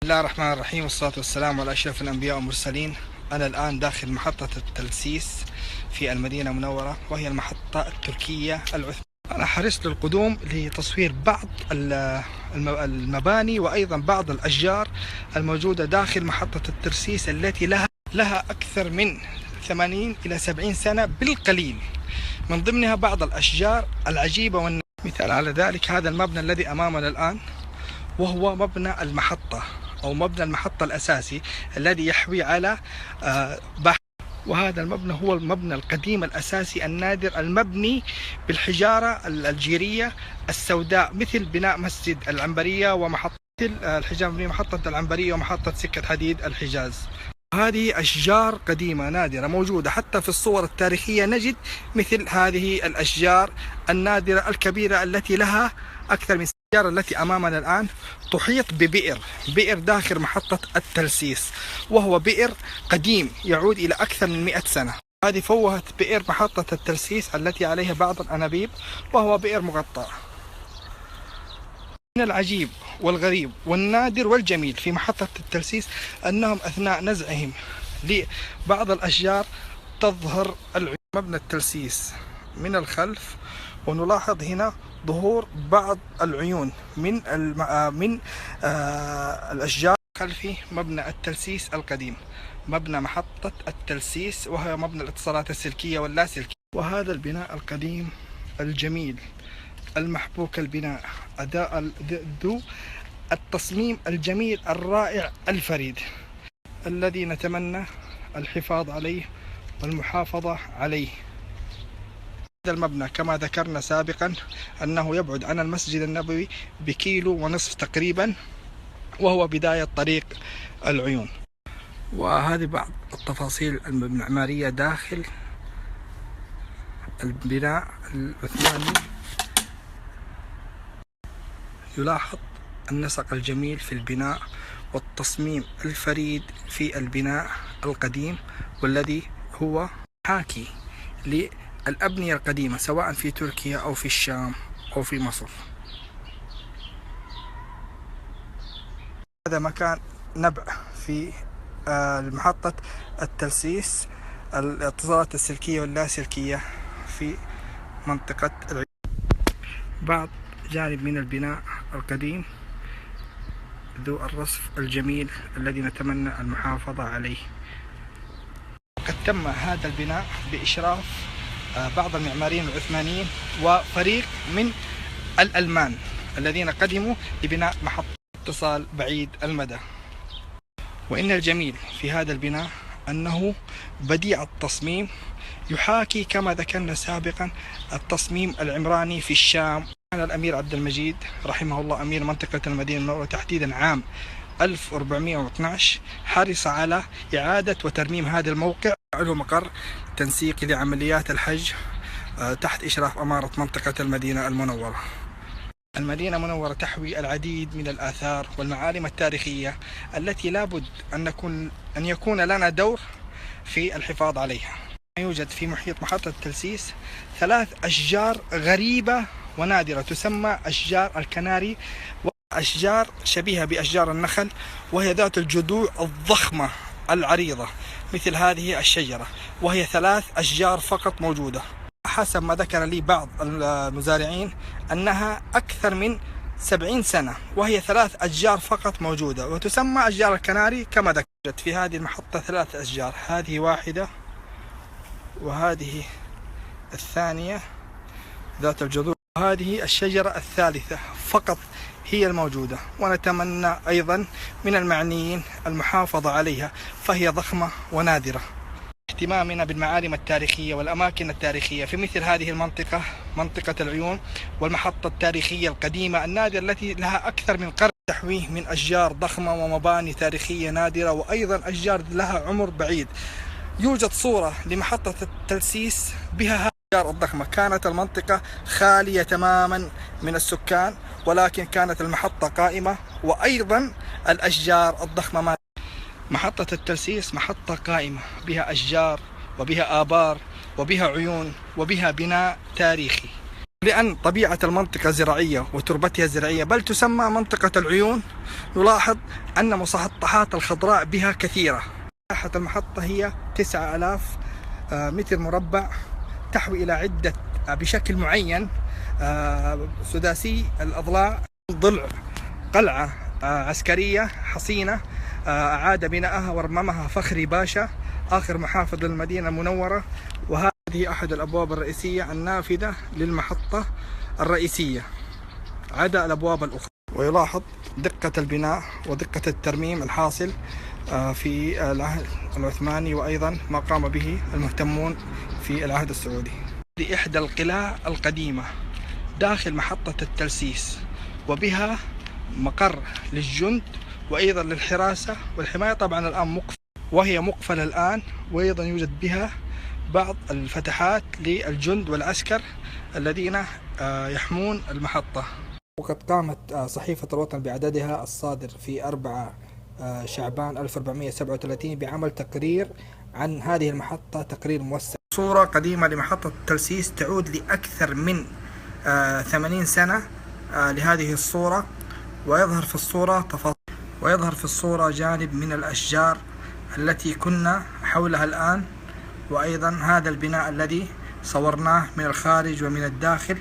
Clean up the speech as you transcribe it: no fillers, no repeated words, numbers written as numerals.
بسم الله الرحمن الرحيم، والصلاة والسلام على أشرف الأنبياء والمرسلين. أنا الآن داخل محطة التلسيس في المدينة المنورة، وهي المحطة التركية العثمانية. أنا حرصت للقدوم لتصوير بعض المباني وأيضا بعض الأشجار الموجودة داخل محطة الترسيس التي لها أكثر من 80 إلى 70 سنة بالقليل، من ضمنها بعض الأشجار العجيبة مثال على ذلك هذا المبنى الذي أمامنا الآن، وهو مبنى المحطة أو مبنى المحطة الأساسي الذي يحوي على بحر. وهذا المبنى هو المبنى القديم الأساسي النادر المبني بالحجارة الجيرية السوداء، مثل بناء مسجد العنبرية ومحطة محطة العنبرية ومحطة سكة حديد الحجاز. هذه أشجار قديمة نادرة موجودة حتى في الصور التاريخية، نجد مثل هذه الأشجار النادرة الكبيرة التي لها أكثر من الأشجار التي أمامنا الآن تحيط ببئر داخل محطة التلسيس، وهو بئر قديم يعود إلى أكثر من 100 سنة. هذه فوهة بئر محطة التلسيس التي عليها بعض الأنابيب، وهو بئر مغطى. من العجيب والغريب والنادر والجميل في محطة التلسيس أنهم أثناء نزعهم لبعض الأشجار تظهر مبنى التلسيس من الخلف، ونلاحظ هنا ظهور بعض العيون من الأشجار خلفي مبنى التلسيس القديم، مبنى محطة التلسيس، وهي مبنى الاتصالات السلكية واللاسلكية. وهذا البناء القديم الجميل المحبوك البناء، أداء ذو التصميم الجميل الرائع الفريد، الذي نتمنى الحفاظ عليه والمحافظة عليه. هذا المبنى كما ذكرنا سابقا أنه يبعد عن المسجد النبوي ب1.5 كيلو تقريبا، وهو بداية طريق العيون. وهذه بعض التفاصيل المعمارية داخل البناء العثماني. يلاحظ النسق الجميل في البناء والتصميم الفريد في البناء القديم، والذي هو حاكي للأبنية القديمة سواء في تركيا أو في الشام أو في مصر. هذا مكان نبع في محطة التلسيس، الاتصالات السلكية واللاسلكية في منطقة العيون. بعض جانب من البناء القديم ذو الرصف الجميل الذي نتمنى المحافظة عليه. قد تم هذا البناء بإشراف بعض المعماريين العثمانيين وفريق من الألمان الذين قدموا لبناء محطة اتصال بعيد المدى. وإن الجميل في هذا البناء أنه بديع التصميم، يحاكي كما ذكرنا سابقا التصميم العمراني في الشام. كان الأمير عبد المجيد رحمه الله أمير منطقة المدينة المنورة تحديدا عام 1412 حرص على إعادة وترميم هذا الموقع، له مقر تنسيقي لعمليات الحج تحت إشراف أمارة منطقة المدينة المنورة. المدينة المنورة تحوي العديد من الآثار والمعالم التاريخية التي لابد أن يكون لنا دور في الحفاظ عليها. يوجد في محيط محطة التلسيس 3 أشجار غريبة ونادرة تسمى أشجار الكناري، وأشجار شبيهة بأشجار النخل، وهي ذات الجذوع الضخمة العريضة مثل هذه الشجرة، وهي 3 أشجار فقط موجودة. حسب ما ذكر لي بعض المزارعين أنها أكثر من 70 سنة، وهي 3 أشجار فقط موجودة وتسمى أشجار الكناري كما ذكرت. في هذه المحطة 3 أشجار، هذه واحدة وهذه الثانية ذات الجذوع، وهذه الشجرة الثالثة فقط هي الموجودة. ونتمنى أيضا من المعنيين المحافظة عليها، فهي ضخمة ونادرة. اهتمامنا بالمعالم التاريخية والأماكن التاريخية في مثل هذه المنطقة، منطقة العيون والمحطة التاريخية القديمة النادرة التي لها أكثر من قرن، تحويه من أشجار ضخمة ومباني تاريخية نادرة، وأيضا أشجار لها عمر بعيد. يوجد صورة لمحطة التلسيس بها الأشجار الضخمة. كانت المنطقة خالية تماما من السكان، ولكن كانت المحطة قائمة، وأيضا الأشجار الضخمة. محطة التلسيس محطة قائمة بها أشجار وبها آبار وبها عيون وبها بناء تاريخي. لأن طبيعة المنطقة زراعية وتربتها زراعية، بل تسمى منطقة العيون. نلاحظ أن مسطحات الخضراء بها كثيرة. مساحة المحطة هي 9000 متر مربع، تحوي إلى عدة بشكل معين سداسي الأضلاع. ضلع قلعة عسكرية حصينة أعاد بناءها ورممها فخري باشا آخر محافظ للمدينة المنورة، وهذه أحد الأبواب الرئيسية النافذة للمحطة الرئيسية عدا الأبواب الأخرى. ويلاحظ دقة البناء ودقة الترميم الحاصل في العهد العثماني، وأيضا ما قام به المهتمون في العهد السعودي. إحدى القلاع القديمة داخل محطة التلسيس، وبها مقر للجند وأيضا للحراسة والحماية. طبعا الآن مقفل، وهي مقفلة الآن، وأيضا يوجد بها بعض الفتحات للجند والعسكر الذين يحمون المحطة. وقد قامت صحيفة الوطن بعددها الصادر في 4 شعبان 1437 بعمل تقرير عن هذه المحطة، تقرير موسع. صورة قديمة لمحطة التلسيس تعود لأكثر من 80 سنة لهذه الصورة، ويظهر في الصورة جانب من الأشجار التي كنا حولها الآن، وأيضا هذا البناء الذي صورناه من الخارج ومن الداخل